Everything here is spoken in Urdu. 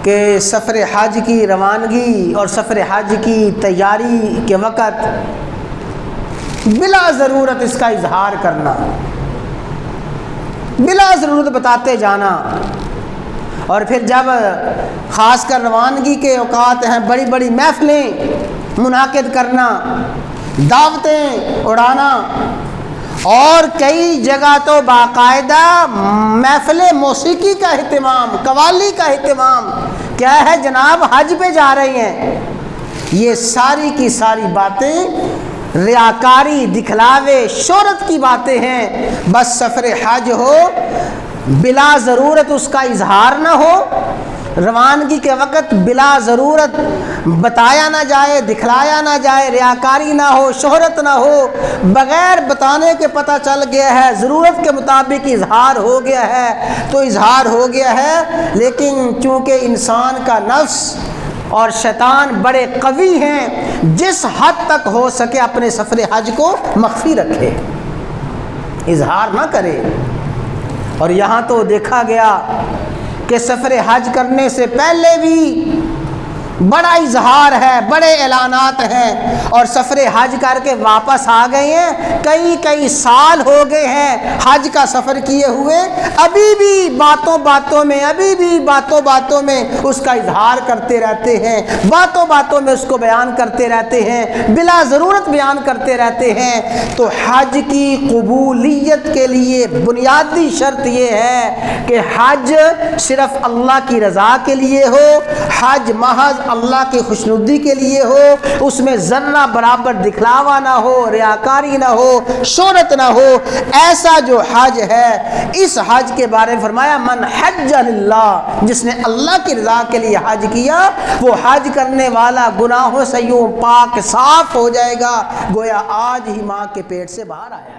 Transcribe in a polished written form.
کہ سفر حج کی روانگی اور سفر حج کی تیاری کے وقت بلا ضرورت اس کا اظہار کرنا، بلا ضرورت بتاتے جانا، اور پھر جب خاص کر روانگی کے اوقات ہیں بڑی بڑی محفلیں منعقد کرنا، دعوتیں اڑانا، اور کئی جگہ تو باقاعدہ محفل موسیقی کا اہتمام، قوالی کا اہتمام، کیا ہے جناب حج پہ جا رہے ہیں۔ یہ ساری کی ساری باتیں ریاکاری، دکھلاوے، شہرت کی باتیں ہیں۔ بس سفر حج ہو، بلا ضرورت اس کا اظہار نہ ہو، روانگی کے وقت بلا ضرورت بتایا نہ جائے، دکھلایا نہ جائے، ریاکاری نہ ہو، شہرت نہ ہو، بغیر بتانے کے پتہ چل گیا ہے، ضرورت کے مطابق اظہار ہو گیا ہے تو اظہار ہو گیا ہے۔ لیکن چونکہ انسان کا نفس اور شیطان بڑے قوی ہیں، جس حد تک ہو سکے اپنے سفر حج کو مخفی رکھے، اظہار نہ کرے۔ اور یہاں تو دیکھا گیا کہ سفر حج کرنے سے پہلے بھی بڑا اظہار ہے، بڑے اعلانات ہیں، اور سفر حج کر کے واپس آ گئے ہیں، کئی سال ہو گئے ہیں حج کا سفر کیے ہوئے، ابھی بھی باتوں باتوں میں اس کا اظہار کرتے رہتے ہیں، باتوں باتوں میں اس کو بیان کرتے رہتے ہیں، بلا ضرورت بیان کرتے رہتے ہیں۔ تو حج کی قبولیت کے لیے بنیادی شرط یہ ہے کہ حج صرف اللہ کی رضا کے لیے ہو، حج محض اللہ کی خوشنودی کے لیے ہو، اس میں ذرہ برابر دکھلاوا نہ ہو، ریاکاری نہ ہو، شہرت نہ ہو۔ ایسا جو حج ہے، اس حج کے بارے میں فرمایا من حج للہ، جس نے اللہ کی رضا کے لیے حج کیا، وہ حج کرنے والا گناہوں سے یوں پاک صاف ہو جائے گا گویا آج ہی ماں کے پیٹ سے باہر آیا۔